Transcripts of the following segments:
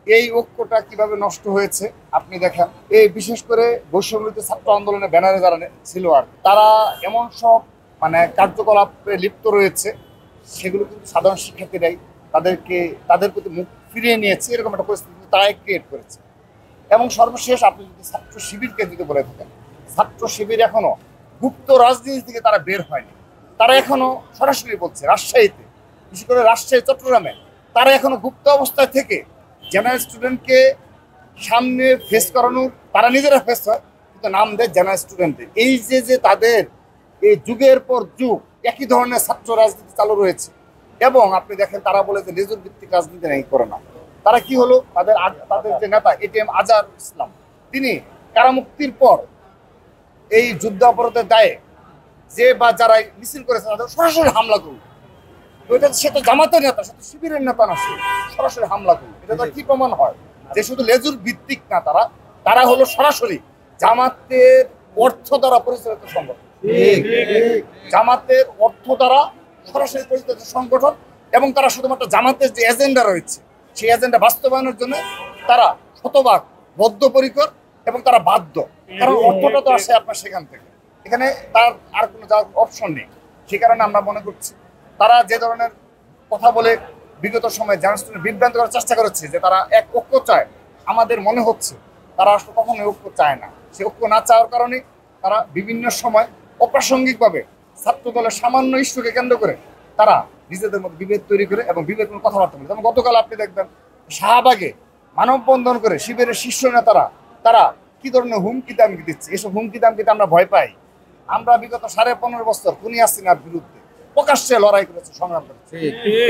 এই ঐক্যটা কিভাবে নষ্ট হয়েছে আপনি দেখেন। এই বিশেষ করে বৈষম্যবিরোধী ছাত্র আন্দোলনে ব্যানারে যারা ছিল আর তারা এমন সব কার্যকলাপে লিপ্ত রয়েছে, সেগুলো কিন্তু সাধারণ শিক্ষার্থীরাই তাদের প্রতি মুখ ফিরিয়ে নিয়েছে, এরকম একটা পরিস্থিতি তারাই ক্রিয়েট করেছে। এবং সর্বশেষ আপনি যদি ছাত্র শিবিরকে যদি বলে থাকেন, ছাত্র শিবির এখনো গুপ্ত রাজনীতি থেকে তারা বের হয়নি। তারা এখনো সরাসরি বলছে রাজশাহীতে, বিশেষ করে রাজশাহী চট্টগ্রামে তারা এখনো গুপ্ত অবস্থায় থেকে জেনারেল স্টুডেন্টকে সামনে ফেস করানোর, তারা নিজেরা ফেস হয় কিন্তু নাম দেয় জেনারেল স্টুডেন্টদের। এই যে তাদের এই যুগের পর যুগ একই ধরনের ছাত্র রাজনীতি চালু রয়েছে। এবং আপনি দেখেন তারা বলে যে লেজুর ভিত্তিক রাজনীতি নেই করে না। তারা কি হলো, তাদের যে নেতা এটিএম আজহার ইসলাম, তিনি কারামুক্তির পর এই যুদ্ধ অপরাধের দায়ে যে বা যারা মিছিল করেছে তাদের সরাসরি হামলা করল। সে তো জামাতের নেতা, সে তো শিবিরের নেতা না, সে সরাসরি হামলা করল। এটা তো কি প্রমাণ হয় যে শুধু লেজুর ভিত্তিক না, তারা হলো সরাসরি জামাতের অর্থ দ্বারা পরিচালিত সংগঠন। জামাতের অর্থ দ্বারা সরাসরি পরিচালিত সংগঠন। এবং তারা শুধুমাত্র জামাতের যে এজেন্ডা রয়েছে সেই এজেন্ডা বাস্তবায়নের জন্য তারা শতভাগ বদ্ধপরিকর এবং তারা বাধ্য। কারণ অর্থটা তো আসে আপনার সেখান থেকে, এখানে তার আর কোনো যাওয়ার অপশন নেই। সে কারণে আমরা মনে করছি তারা যে ধরনের কথা বলে বিগত সময়ে জার্নালিস্টদের বিভ্রান্ত করার চেষ্টা করেছে যে তারা এক ঐক্য চায়, আমাদের মনে হচ্ছে তারা আসলে কখনোই ঐক্য চায় না। সে ঐক্য না চাওয়ার কারণে তারা বিভিন্ন সময় অপ্রাসঙ্গিকভাবে ছাত্র দলের সামান্য ইস্যুকে কেন্দ্র করে তারা নিজেদের মধ্যে বিভেদ তৈরি করে এবং বিভেদপূর্ণ কথাবার্তা বলে। যেমন গতকাল আপনি দেখবেন শাহবাগে মানববন্ধন করে শিবিরের শীর্ষ নেতারা তারা কি ধরনের হুমকি দামকি দিচ্ছে। এসব হুমকি দামকিতে আমরা ভয় পাই। আমরা বিগত 15.5 বছর খুনি হাসিনার বিরুদ্ধে প্রকাশ্যে লড়াই করেছে, সংগ্রাম করেছে।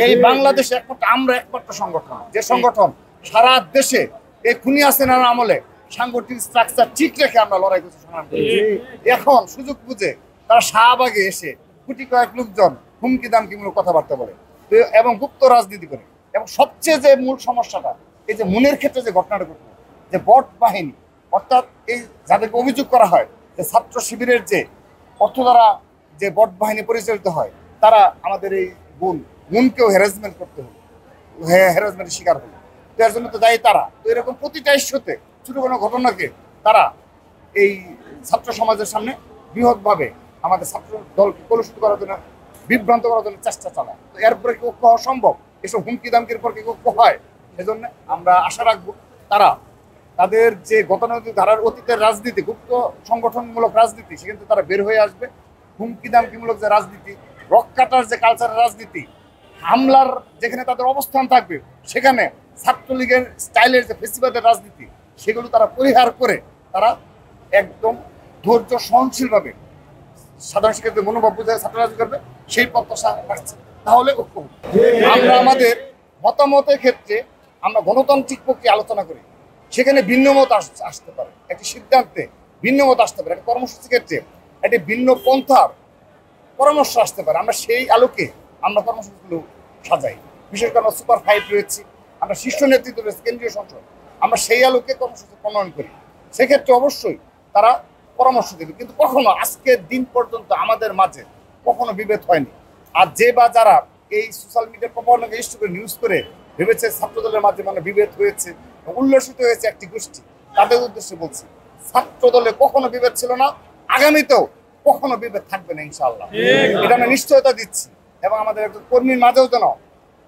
এই বাংলাদেশে একমাত্র সংগঠন যে সংগঠন সারা দেশে এই খুনি হাসিনার আমলে সাংগঠনিক স্ট্রাকচার ঠিক রেখে আমরা লড়াই করছি, সংগ্রাম করেছি। এখন সুযোগ বুঝে তারা শাহবাগে এসে কোটি কয়েক লোকজন হুমকি দামকিমূলক কথাবার্তা বলে এবং গুপ্ত রাজনীতি করে। এবং সবচেয়ে যে মূল সমস্যাটা, এই যে মুনের ক্ষেত্রে যে ঘটনাটা ঘটল, যে বট বাহিনী, অর্থাৎ এই যাদেরকে অভিযোগ করা হয় যে ছাত্র শিবিরের যে অর্থ দ্বারা যে বট বাহিনী পরিচালিত হয়, তারা আমাদের এই মুনকেও হ্যারাসমেন্ট করতে হলো, হ্যারাসমেন্টের শিকার হলো। তো এর জন্য তো দায়ী তারা। তো এরকম প্রতিটা ইস্যুতে ছোট কোনো ঘটনাকে তারা এই ছাত্র সমাজের সামনে বৃহৎভাবে আমাদের ছাত্র দলকে কলুষিত করার জন্য, বিভ্রান্ত করার জন্য চেষ্টা চালায়। তো এরপরে কি ঐক্য হওয়া সম্ভব? এসব হুমকি দামকির পর কি ঐক্য হয়? সেজন্য আমরা আশা রাখবো তাদের যে গতানুগতিক ধারার অতীতের রাজনীতি, গুপ্ত সংগঠনমূলক রাজনীতি, সেখান থেকে তারা বের হয়ে আসবে। হুমকি দামকিমূলক যে রাজনীতি, রক কাটার যে কালচারের রাজনীতি, হামলার যেখানে তাদের অবস্থান থাকবে, সেখানে ছাত্রলীগের স্টাইলের যে ফেসিবাদের রাজনীতি, সেগুলো তারা পরিহার করে তারা একদম ধৈর্য সহনশীলভাবে সাধারণ শিক্ষার্থীদের মনোভাব বুঝে ছাত্র রাজনীতি করবে, সেই প্রত্যাশা রাখছে। তাহলে ঐক্য হবে। আমরা আমাদের মতামতের ক্ষেত্রে আমরা গণতান্ত্রিক প্রক্রিয়া আলোচনা করি, সেখানে ভিন্ন মত আসতে পারে, একটি সিদ্ধান্তে ভিন্ন মত আসতে পারে, একটা কর্মসূচির ক্ষেত্রে একটি ভিন্ন পন্থার পরামর্শ আসতে পারে। আমরা সেই আলোকে আমরা কর্মসূচিগুলো সাজাই। বিশেষ করে আমরা সুপার 5 রয়েছি, আমরা শীর্ষ নেতৃত্ব রয়েছে, কেন্দ্রীয় সংসদ, আমরা সেই আলোকে কর্মসূচি প্রণয়ন করি। সেক্ষেত্রে অবশ্যই তারা পরামর্শ দেবে, কিন্তু কখনো আজকের দিন পর্যন্ত আমাদের মাঝে কখনো বিভেদ হয়নি। আর যে বা যারা এই সোশ্যাল মিডিয়ার প্রপাগান্ডাকে ইস্যু করে নিউজ করে ভেবেছে ছাত্রদলের মাঝে বিভেদ হয়েছে, উল্লসিত হয়েছে একটি গোষ্ঠী, তাদের উদ্দেশ্যে বলছি ছাত্র দলে কখনো বিভেদ ছিল না, আগামীতেও কখনো বিভেদ থাকবে না ইনশাআল্লাহ। এটা আমরা নিশ্চয়তা দিচ্ছি। এবং আমাদের একজন কর্মীর মাঝেও যেন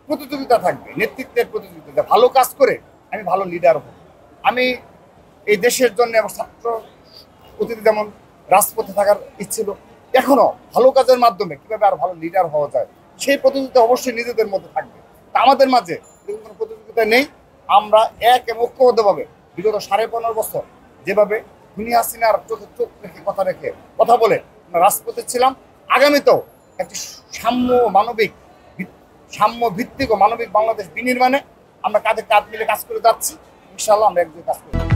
প্রতিযোগিতা থাকবে, নেতৃত্বের প্রতিযোগিতা, ভালো কাজ করে আমি ভালো লিডার হব। আমি এই দেশের জন্য এবং ছাত্র অতীতে যেমন রাজপথে থাকার ইচ্ছে ছিল, এখনো ভালো কাজের মাধ্যমে কিভাবে আরো ভালো লিডার হওয়া যায়, সেই প্রতিযোগিতা অবশ্যই নিজেদের মধ্যে থাকবে। তা আমাদের মাঝে এরকম কোনো প্রতিযোগিতা নেই। আমরা এক এবং ঐক্যবদ্ধভাবে বিগত 15.5 বছর যেভাবে খুনি হাসিনার চোখে চোখ রেখে কথা বলে আমরা রাজপথে ছিলাম, আগামীতেও একটি সাম্য ভিত্তিক ও মানবিক বাংলাদেশ বিনির্মাণে আমরা কাঁধে কাঁধ মিলে কাজ করে যাচ্ছি। ইনশাআল্লাহ আমরা একদিন কাজ করব।